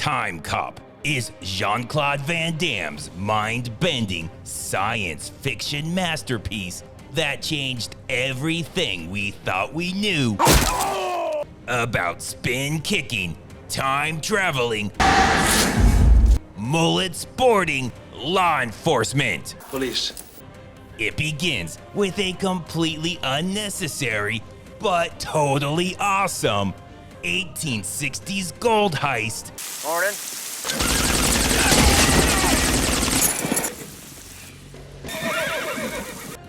Timecop is Jean-Claude Van Damme's mind-bending science fiction masterpiece that changed everything we thought we knew about spin-kicking, time-traveling, mullet-sporting law enforcement. Police. It begins with a completely unnecessary but totally awesome 1860s gold heist. Morning.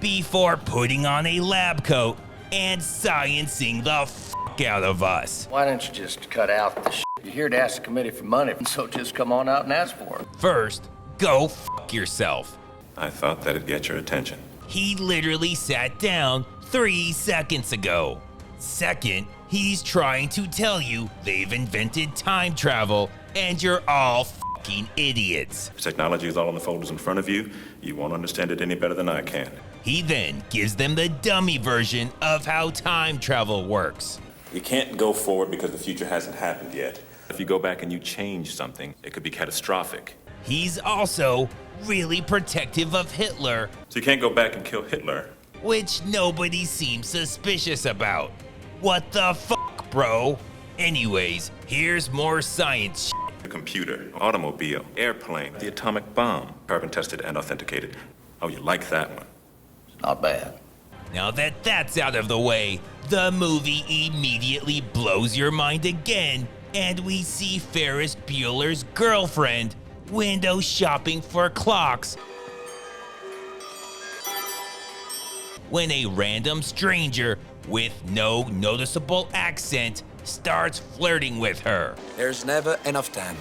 Before putting on a lab coat and sciencing the fuck out of us. Why don't you just cut out the shit? You're here to ask the committee for money, so just come on out and ask for it. First, go fuck yourself. I thought that'd get your attention. He literally sat down 3 seconds ago. Second, he's trying to tell you they've invented time travel and you're all fucking idiots. If technology is all in the folders in front of you, you won't understand it any better than I can. He then gives them the dummy version of how time travel works. You can't go forward because the future hasn't happened yet. If you go back and you change something, it could be catastrophic. He's also really protective of Hitler, So you can't go back and kill Hitler. which nobody seems suspicious about. What the fuck, bro? Anyways, here's more science shit. A computer, automobile, airplane, the atomic bomb, carbon tested and authenticated. Oh, you like that one? Not bad. Now that that's out of the way, the movie immediately blows your mind again, and we see Ferris Bueller's girlfriend window shopping for clocks when a random stranger with no noticeable accent starts flirting with her. There's never enough time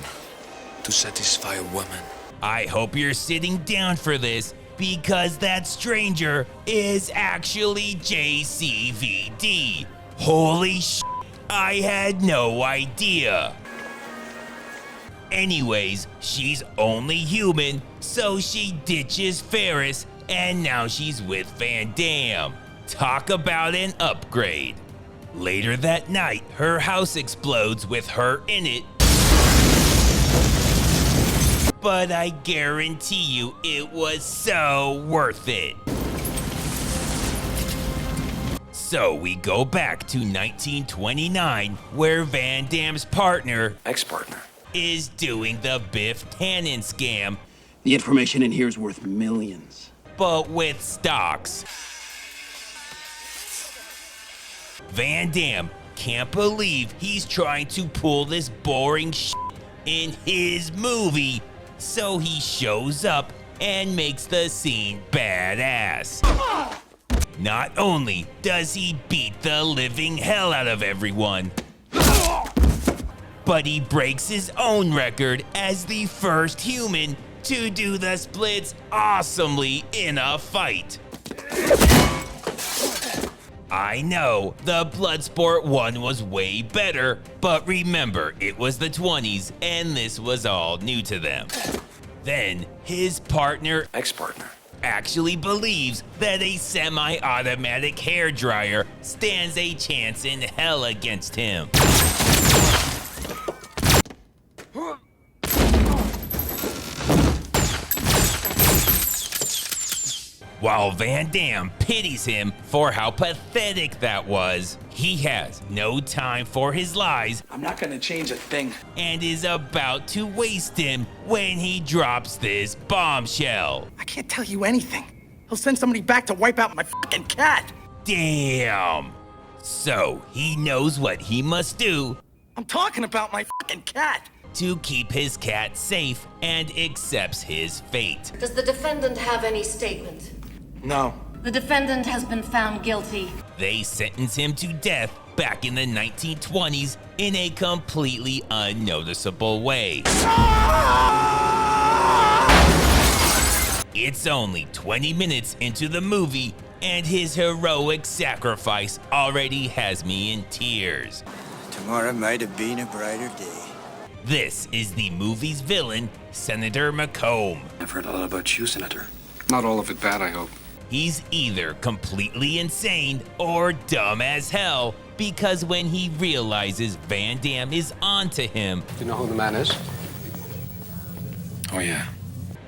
to satisfy a woman. I hope you're sitting down for this because that stranger is actually jcvd. Holy shit, I had no idea. Anyways, she's only human, so she ditches Ferris and now she's with Van Damme. Talk about an upgrade. Later that night, her house explodes with her in it. But I guarantee you it was so worth it. So we go back to 1929, where Van Damme's partner Ex-partner. is doing the Biff Tannen scam, The information in here is worth millions. but with stocks. Van Damme can't believe he's trying to pull this boring shit in his movie, so he shows up and makes the scene badass. Not only does he beat the living hell out of everyone, but he breaks his own record as the first human to do the splits awesomely in a fight. I know the Bloodsport one was way better, but remember, it was the 20s and this was all new to them. Then his partner Ex-partner. actually believes that a semi-automatic hairdryer stands a chance in hell against him. While Van Damme pities him for how pathetic that was, he has no time for his lies I'm not gonna change a thing. and is about to waste him when he drops this bombshell. I can't tell you anything. He'll send somebody back to wipe out my fucking cat. Damn! So he knows what he must do I'm talking about my fucking cat. to keep his cat safe and accepts his fate. Does the defendant have any statement? No. The defendant has been found guilty. They sentence him to death back in the 1920s in a completely unnoticeable way. It's only 20 minutes into the movie, and his heroic sacrifice already has me in tears. Tomorrow might have been a brighter day. This is the movie's villain, Senator Macomb. I've heard a lot about you, Senator. Not all of it bad, I hope. He's either completely insane or dumb as hell, because when he realizes Van Damme is onto him, Do you know who the man is? Oh, yeah.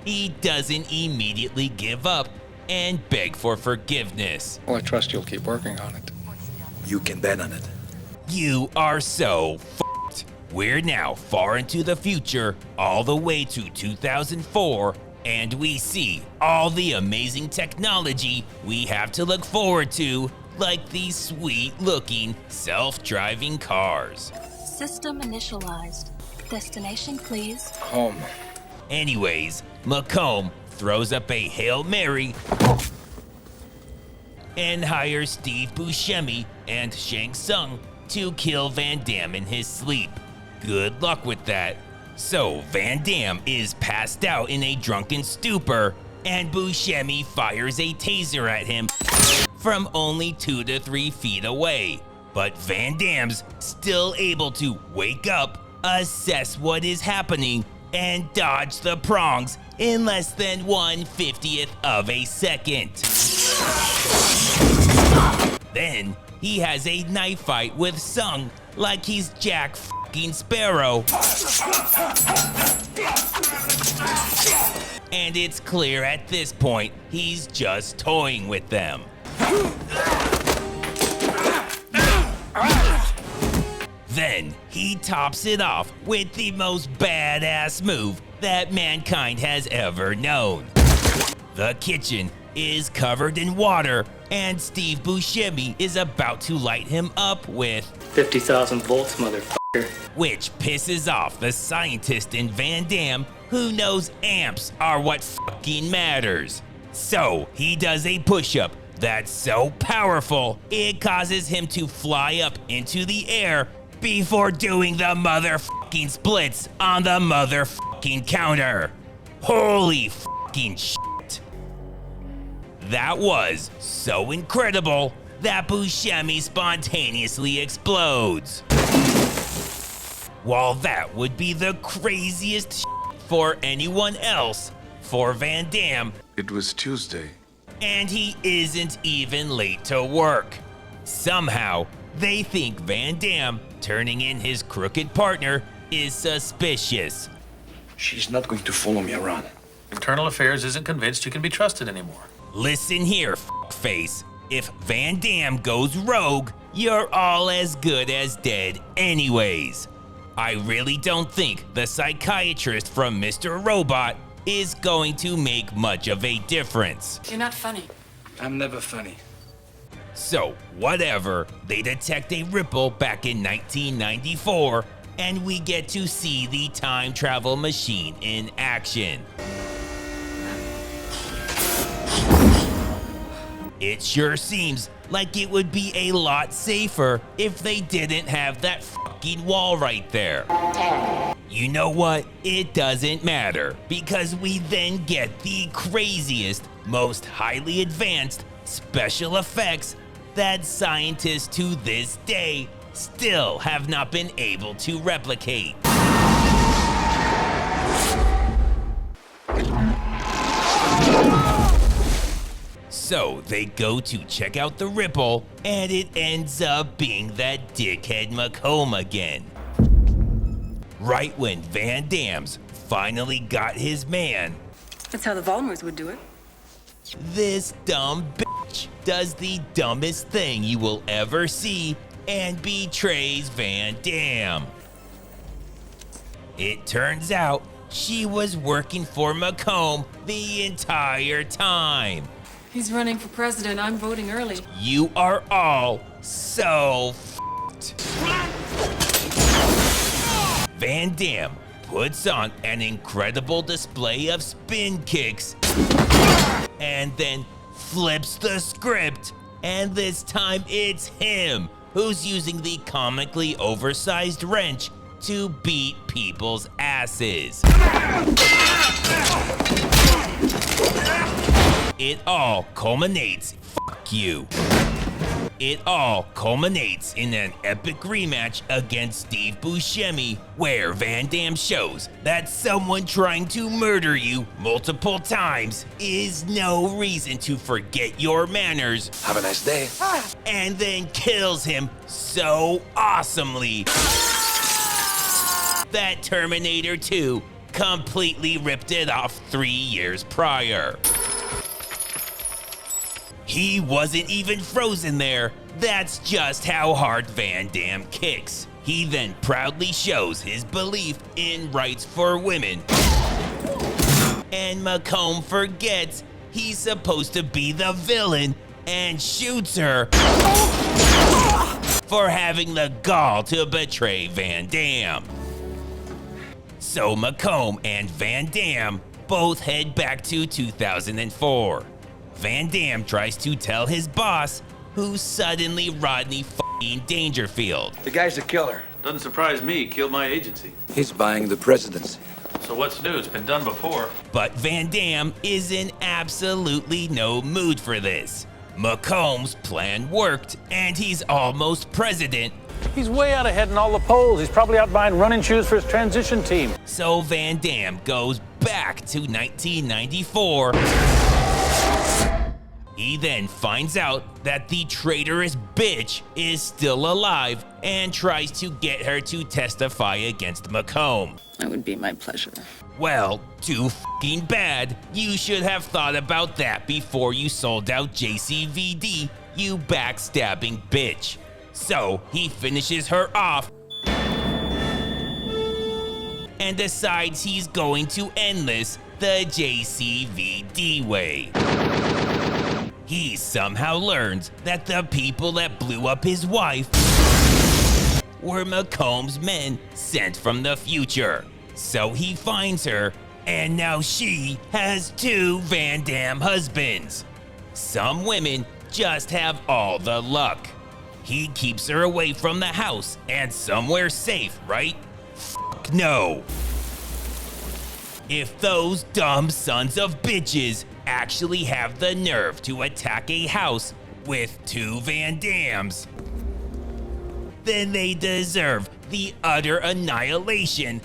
He doesn't immediately give up and beg for forgiveness. Well, I trust you'll keep working on it. You can bet on it. You are so f***ed. We're now far into the future, all the way to 2004, and we see all the amazing technology we have to look forward to, like these sweet-looking self-driving cars. System initialized. Destination, please. Home. Anyways, Macomb throws up a Hail Mary and hires Steve Buscemi and Shang Tsung to kill Van Damme in his sleep. Good luck with that. So Van Damme is passed out in a drunken stupor, and Buscemi fires a taser at him from only 2 to 3 feet away. But Van Damme's still able to wake up, assess what is happening, and dodge the prongs in less than 1/50th of a second. Then he has a knife fight with Tsung like he's Jack fucking Sparrow. And it's clear at this point he's just toying with them. Then he tops it off with the most badass move that mankind has ever known. The kitchen is covered in water, and Steve Buscemi is about to light him up with 50,000 volts, motherfucker. Which pisses off the scientist in Van Damme, who knows amps are what fucking matters. So he does a push-up that's so powerful it causes him to fly up into the air before doing the motherfucking splits on the motherfucking counter. Holy fucking shit. That was so incredible that Buscemi spontaneously explodes. While that would be the craziest shit for anyone else, for Van Damme, It was Tuesday. and he isn't even late to work. Somehow, they think Van Damme turning in his crooked partner is suspicious. She's not going to follow me around. Internal Affairs isn't convinced you can be trusted anymore. Listen here, fuckface. If Van Damme goes rogue, you're all as good as dead anyways. I really don't think the psychiatrist from Mr. Robot is going to make much of a difference. You're not funny. I'm never funny. So, whatever, they detect a ripple back in 1994, and we get to see the time travel machine in action. It sure seems like it would be a lot safer if they didn't have that fucking wall right there. You know what? It doesn't matter, because we then get the craziest, most highly advanced special effects that scientists to this day still have not been able to replicate. So they go to check out the ripple, and it ends up being that dickhead Macomb again. Right when Van Damme's finally got his man, That's how the Vollmers would do it. this dumb bitch does the dumbest thing you will ever see and betrays Van Damme. It turns out she was working for Macomb the entire time. He's running for president. I'm voting early. You are all so f***ed. Van Damme puts on an incredible display of spin kicks and then flips the script, and this time it's him who's using the comically oversized wrench to beat people's asses. It all culminates, fuck you. It all culminates in an epic rematch against Steve Buscemi, where Van Damme shows that someone trying to murder you multiple times is no reason to forget your manners. Have a nice day. And then kills him so awesomely that Terminator 2 completely ripped it off 3 years prior. He wasn't even frozen there. That's just how hard Van Damme kicks. He then proudly shows his belief in rights for women. And Macomb forgets he's supposed to be the villain and shoots her for having the gall to betray Van Damme. So Macomb and Van Damme both head back to 2004. Van Damme tries to tell his boss, who's suddenly Rodney f***ing Dangerfield. The guy's a killer. Doesn't surprise me. Killed my agency. He's buying the presidency. So what's new? It's been done before. But Van Damme is in absolutely no mood for this. Macomb's plan worked, and he's almost president. He's way out ahead in all the polls. He's probably out buying running shoes for his transition team. So Van Damme goes back to 1994. He then finds out that the traitorous bitch is still alive and tries to get her to testify against Macomb. It would be my pleasure. Well, too f***ing bad. You should have thought about that before you sold out JCVD, you backstabbing bitch. So he finishes her off and decides he's going to end this the JCVD way. He somehow learns that the people that blew up his wife were Macomb's men sent from the future. So he finds her, and now she has 2 Van Damme husbands. Some women just have all the luck. He keeps her away from the house and somewhere safe, right? Fuck no. If those dumb sons of bitches actually have the nerve to attack a house with 2 Van Dammes, then they deserve the utter annihilation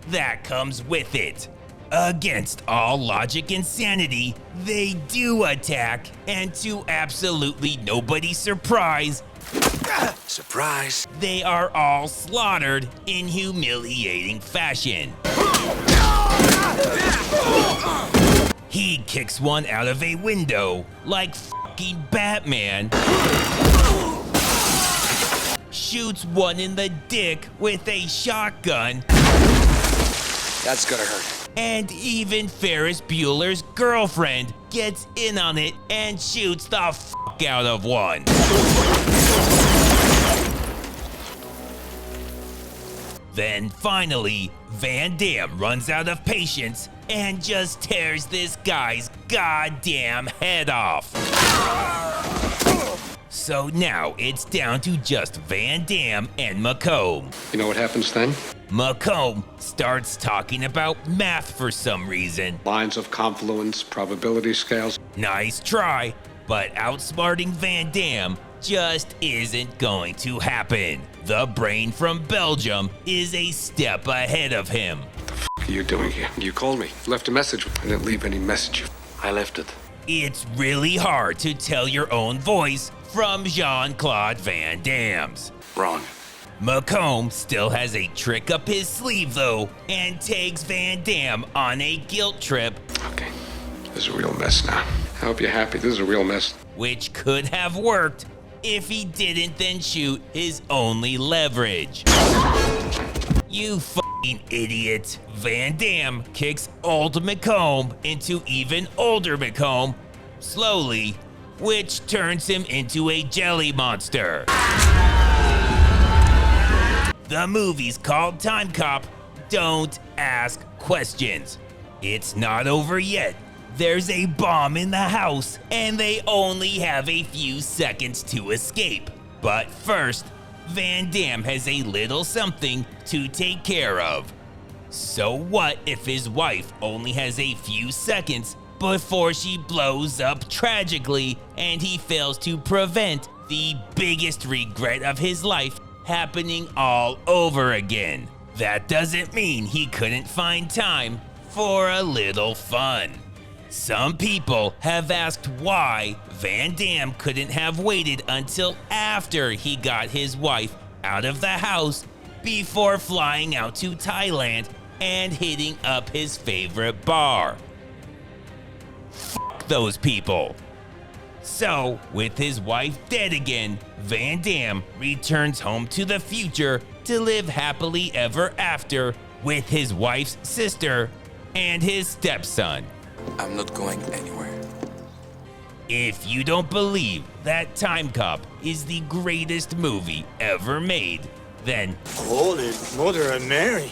that comes with it. Against all logic and sanity, they do attack, and to absolutely nobody's surprise, they are all slaughtered in humiliating fashion. He kicks one out of a window like fucking Batman, shoots one in the dick with a shotgun. That's gonna hurt. And even Ferris Bueller's girlfriend gets in on it and shoots the fuck out of one. Then finally, Van Damme runs out of patience and just tears this guy's goddamn head off. So now it's down to just Van Damme and Macomb. You know what happens then? Macomb starts talking about math for some reason. Lines of confluence, probability scales. Nice try, but outsmarting Van Damme just isn't going to happen. The brain from Belgium is a step ahead of him. What the f*** are you doing here? You called me. Left a message. I didn't leave any message. I left it. It's really hard to tell your own voice from Jean-Claude Van Damme's. Wrong. Macomb still has a trick up his sleeve though, and takes Van Damme on a guilt trip. Okay, this is a real mess now. I hope you're happy. This is a real mess. Which could have worked if he didn't then shoot his only leverage. You fucking idiot. Van Damme kicks old Macomb into even older Macomb, slowly, which turns him into a jelly monster. The movie's called Timecop. Don't ask questions. It's not over yet. There's a bomb in the house, and they only have a few seconds to escape. But first, Van Damme has a little something to take care of. So what if his wife only has a few seconds before she blows up tragically and he fails to prevent the biggest regret of his life happening all over again? That doesn't mean he couldn't find time for a little fun. Some people have asked why Van Damme couldn't have waited until after he got his wife out of the house before flying out to Thailand and hitting up his favorite bar. Fuck those people. So, with his wife dead again, Van Damme returns home to the future to live happily ever after with his wife's sister and his stepson. I'm not going anywhere. If you don't believe that Timecop is the greatest movie ever made, then Holy Mother of Mary.